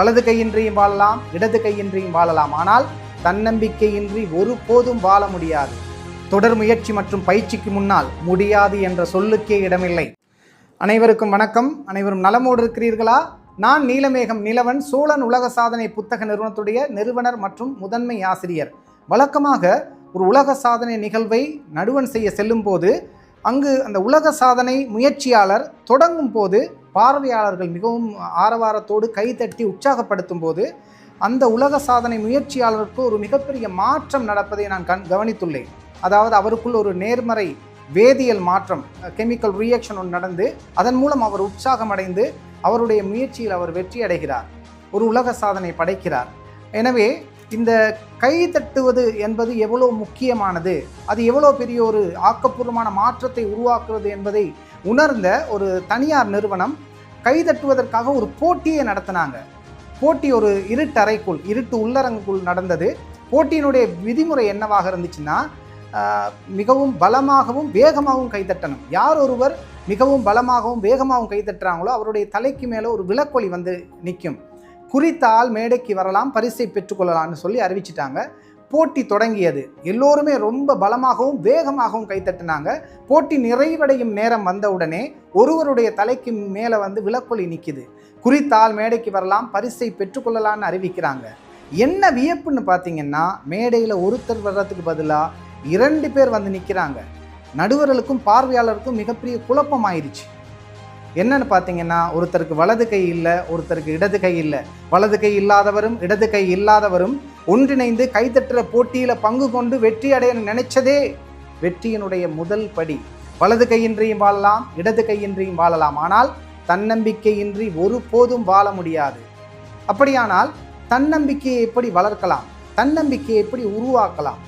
வலது கையின்றியும் வாழலாம், இடது கையின்றியும் வாழலாம். ஆனால் தன்னம்பிக்கையின்றி ஒருபோதும் வாழ முடியாது. தொடர் முயற்சி மற்றும் பயிற்சிக்கு முன்னால் முடியாது என்ற சொல்லுக்கே இடமில்லை. அனைவருக்கும் வணக்கம். அனைவரும் நலமோடு இருக்கிறீர்களா? நான் நீலமேகம் நிலவன், சோழன் உலக சாதனை புத்தக நிறுவனத்துடைய நிறுவனர் மற்றும் முதன்மை ஆசிரியர். வழக்கமாக ஒரு உலக சாதனை நிகழ்வை நடுவன் செய்ய செல்லும் போது அங்கு அந்த உலக சாதனை முயற்சியாளர் தொடங்கும் போது பார்வையாளர்கள் மிகவும் ஆரவாரத்தோடு கைதட்டி உற்சாகப்படுத்தும் போது அந்த உலக சாதனை முயற்சியாளருக்கு ஒரு மிகப்பெரிய மாற்றம் நடப்பதை நான் கவனித்துள்ளேன். அதாவது அவருக்குள் ஒரு நேர்மறை வேதியியல் மாற்றம், கெமிக்கல் ரியாக்ஷன் ஒன்று நடந்து அதன் மூலம் அவர் உற்சாகமடைந்து அவருடைய முயற்சியில் அவர் வெற்றி அடைகிறார், ஒரு உலக சாதனை படைக்கிறார். எனவே இந்த கை தட்டுவது என்பது எவ்வளோ முக்கியமானது, அது எவ்வளோ பெரிய ஒரு ஆக்கப்பூர்வமான மாற்றத்தை உருவாக்குவது என்பதை உணர்ந்த ஒரு தனியார் நிறுவனம் கை தட்டுவதற்காக ஒரு போட்டியை நடத்தினாங்க. போட்டி ஒரு இருட்டு உள்ளரங்குக்குள் நடந்தது. போட்டியினுடைய விதிமுறை என்னவாக இருந்துச்சுன்னா, மிகவும் பலமாகவும் வேகமாகவும் கைத்தட்டணும். யார் ஒருவர் மிகவும் பலமாகவும் வேகமாகவும் கைத்தட்டுறாங்களோ அவருடைய தலைக்கு மேலே ஒரு விளக்கொலி வந்து நிற்கும். குறித்த ஆள் மேடைக்கு வரலாம், பரிசை பெற்றுக்கொள்ளலாம்னு சொல்லி அறிவிச்சிட்டாங்க. போட்டி தொடங்கியது. எல்லோருமே ரொம்ப பலமாகவும் வேகமாகவும் கைத்தட்டினாங்க. போட்டி நிறைவடையும் நேரம் வந்தவுடனே ஒருவருடைய தலைக்கு மேலே வந்து விளக்கொலி நிற்கிது. குறித்த ஆள் மேடைக்கு வரலாம், பரிசை பெற்றுக்கொள்ளலான்னு அறிவிக்கிறாங்க. என்ன வியப்புன்னு பார்த்தீங்கன்னா, மேடையில் ஒருத்தர் வர்றதுக்கு பதிலாக 2 பேர் வந்து நிற்கிறாங்க. நடுவர்களுக்கும் பார்வையாளருக்கும் மிகப்பெரிய குழப்பம் ஆயிடுச்சு. என்னன்னு பார்த்தீங்கன்னா, ஒருத்தருக்கு வலது கை இல்லை, ஒருத்தருக்கு இடது கை இல்லை. வலது கை இல்லாதவரும் இடது கை இல்லாதவரும் ஒன்றிணைந்து கைத்தட்டுற போட்டியில் பங்கு கொண்டு வெற்றி அடைய நினைச்சதே வெற்றியினுடைய முதல் படி. வலது கையின்றியும் வாழலாம், இடது கையின்றியும் வாழலாம். ஆனால் தன்னம்பிக்கையின்றி ஒருபோதும் வாழ முடியாது. அப்படியானால் தன்னம்பிக்கையை எப்படி வளர்க்கலாம், தன்னம்பிக்கையை எப்படி உருவாக்கலாம்?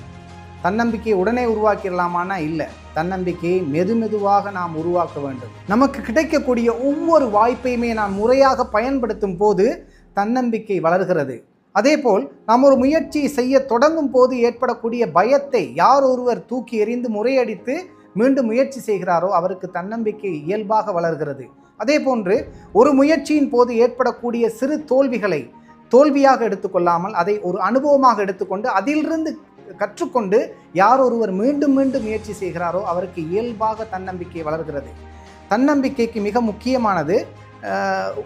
தன்னம்பிக்கையை உடனே உருவாக்கிடலாமான்னா இல்லை. தன்னம்பிக்கையை மெதுவாக நாம் உருவாக்க வேண்டும். நமக்கு கிடைக்கக்கூடிய ஒவ்வொரு வாய்ப்பையுமே நாம் முறையாக பயன்படுத்தும் போது தன்னம்பிக்கை வளர்கிறது. அதேபோல் நாம் ஒரு முயற்சியை செய்ய தொடங்கும் போது ஏற்படக்கூடிய பயத்தை யார் ஒருவர் தூக்கி எறிந்து முறையடித்து மீண்டும் முயற்சி செய்கிறாரோ அவருக்கு தன்னம்பிக்கை இயல்பாக வளர்கிறது. அதே போன்று ஒரு முயற்சியின் போது ஏற்படக்கூடிய சிறு தோல்விகளை தோல்வியாக எடுத்துக்கொள்ளாமல் அதை ஒரு அனுபவமாக எடுத்துக்கொண்டு அதிலிருந்து கற்றுக்கொண்டு யார் ஒருவர் மீண்டும் முயற்சி செய்கிறாரோ அவருக்கு இயல்பாக தன்னம்பிக்கை வளர்கிறது. தன்னம்பிக்கைக்கு மிக முக்கியமானது,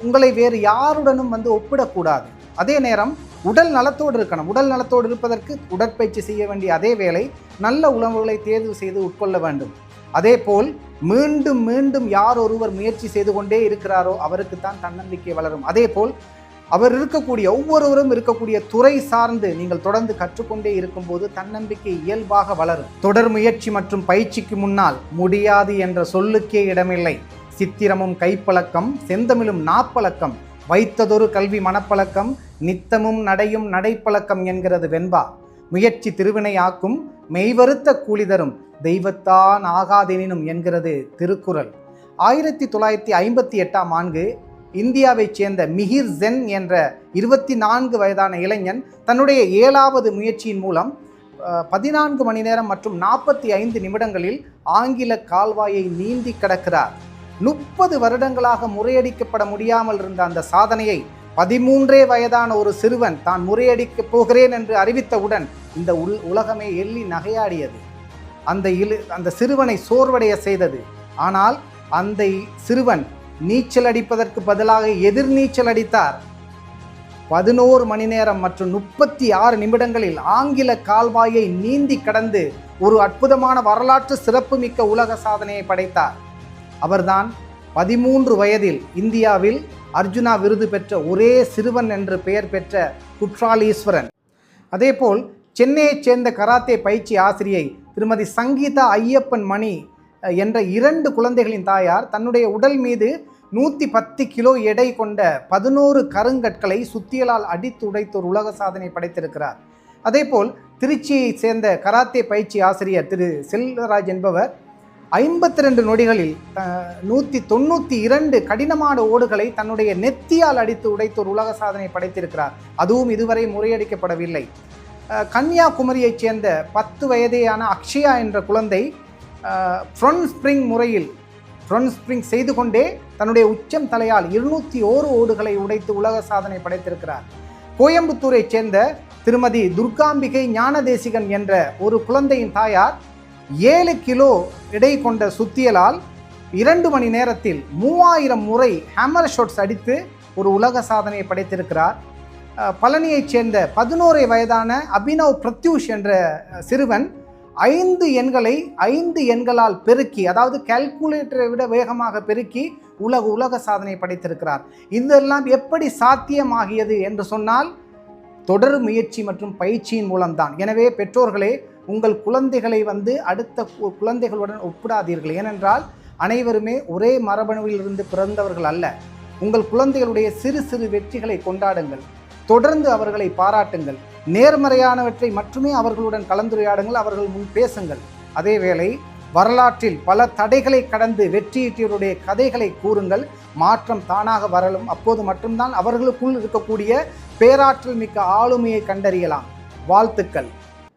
உங்களை வேறு யாருடனும் வந்து ஒப்பிடக்கூடாது. அதே நேரம் உடல் நலத்தோடு இருக்கணும். உடல் நலத்தோடு இருப்பதற்கு உடற்பயிற்சி செய்ய வேண்டிய அதே வேளை நல்ல உணவுகளை தேர்வு செய்து உட்கொள்ள வேண்டும். அதே போல் மீண்டும் யார் ஒருவர் முயற்சி செய்து கொண்டே இருக்கிறாரோ அவருக்கு தான் தன்னம்பிக்கை வளரும். அதே போல் அவர் ஒவ்வொருவரும் இருக்கக்கூடிய துறை சார்ந்து நீங்கள் தொடர்ந்து கற்றுக்கொண்டே இருக்கும்போது தன்னம்பிக்கை இயல்பாக வளரும். தொடர் முயற்சி மற்றும் பயிற்சிக்கு முன்னால் முடியாது என்ற சொல்லுக்கே இடமில்லை. சித்திரமும் கைப்பழக்கம், செந்தமிழும் நாப்பழக்கம், வைத்ததொரு கல்வி மனப்பழக்கம், நித்தமும் நடையும் நடைப்பழக்கம் என்கிறது வெண்பா. முயற்சி திருவினை ஆக்கும், மெய்வருத்த கூலி தரும், தெய்வத்தான் ஆகாதெனினும் என்கிறது திருக்குறள். 1958ஆம் ஆண்டு இந்தியாவைச் சேர்ந்த மிஹிர் ஜென் என்ற 24 வயதான இளைஞன் தன்னுடைய 7வது முயற்சியின் மூலம் 14 மணி நேரம் மற்றும் 45 நிமிடங்களில் ஆங்கில கால்வாயை நீந்தி கடக்கிறார். 30 வருடங்களாக முறையடிக்கப்பட முடியாமல் இருந்த அந்த சாதனையை 13 வயதான ஒரு சிறுவன் தான் முறையடிக்கப் போகிறேன் என்று அறிவித்தவுடன் இந்த உலகமே எள்ளி நகையாடியது. அந்த சிறுவனை சோர்வடைய செய்தது. ஆனால் அந்த சிறுவன் நீச்சல் அடிப்பதற்கு பதிலாக எதிர்நீச்சல் அடித்தார். 11 மணி நேரம் மற்றும் 36 நிமிடங்களில் ஆங்கில கால்வாயை நீந்தி கடந்து ஒரு அற்புதமான வரலாற்று சிறப்புமிக்க உலக சாதனையை படைத்தார். அவர்தான் 13 வயதில் இந்தியாவில் அர்ஜுனா விருது பெற்ற ஒரே சிறுவன் என்று பெயர் பெற்ற குற்றாலீஸ்வரன். அதேபோல் சென்னையைச் சேர்ந்த கராத்தே பயிற்சி ஆசிரியை திருமதி சங்கீதா ஐயப்பன் மணி என்ற 2 குழந்தைகளின் தாயார் தன்னுடைய உடல் மீது 110 கிலோ எடை கொண்ட 11 கருங்கற்களை சுத்தியலால் அடித்து உடைத்து ஒரு உலக சாதனை படைத்திருக்கிறார். அதேபோல் திருச்சியை சேர்ந்த கராத்தே பயிற்சி ஆசிரியர் திரு செல்வராஜ் என்பவர் 52 நொடிகளில் 192 கடினமான ஓடுகளை தன்னுடைய நெத்தியால் அடித்து உடைத்து ஒரு உலக சாதனை படைத்திருக்கிறார். அதுவும் இதுவரை முறையடிக்கப்படவில்லை. கன்னியாகுமரியைச் சேர்ந்த 10 வயதேயான அக்ஷயா என்ற குழந்தை ஃப்ரண்ட் ஸ்ப்ரிங் முறையில் ஸ்ப்ரிங் செய்து கொண்டே தன்னுடைய உச்சம் தலையால் 201 ஓடுகளை உடைத்து உலக சாதனை படைத்திருக்கிறார். கோயம்புத்தூரைச் சேர்ந்த திருமதி துர்காம்பிகை ஞானதேசிகன் என்ற ஒரு குழந்தையின் தாயார் 7 கிலோ எடை கொண்ட சுத்தியலால் 2 மணி நேரத்தில் 3000 முறை ஹேமர் ஷாட்ஸ் அடித்து ஒரு உலக சாதனையை படைத்திருக்கிறார். பழனியைச் சேர்ந்த 11 வயதான அபினவ் பிரத்யூஷ் என்ற சிறுவன் 5 எண்களை 5 எண்களால் பெருக்கி, அதாவது கால்குலேட்டரை விட வேகமாக பெருக்கி உலக சாதனை படைத்திருக்கிறார். இதெல்லாம் எப்படி சாத்தியமாகியது என்று சொன்னால் தொடர் முயற்சி மற்றும் பயிற்சியின் மூலம்தான். எனவே பெற்றோர்களே, உங்கள் குழந்தைகளை அடுத்த குழந்தைகளுடன் ஒப்பிடாதீர்கள். ஏனென்றால் அனைவருமே ஒரே மரபணுவிலிருந்து பிறந்தவர்கள் அல்ல. உங்கள் குழந்தைகளுடைய சிறு சிறு வெற்றிகளை கொண்டாடுங்கள், தொடர்ந்து அவர்களை பாராட்டுங்கள், நேர்மறையானவற்றை மட்டுமே அவர்களுடன் கலந்துரையாடுங்கள், அவர்கள் முன் பேசுங்கள். அதேவேளை வரலாற்றில் பல தடைகளை கடந்து வெற்றியீட்டியவருடைய கதைகளை கூறுங்கள். மாற்றம் தானாக வரலும். அப்போது மட்டும்தான் அவர்களுக்குள் இருக்கக்கூடிய பேராற்றல் மிக்க ஆளுமையை கண்டறியலாம். வாழ்த்துக்கள்.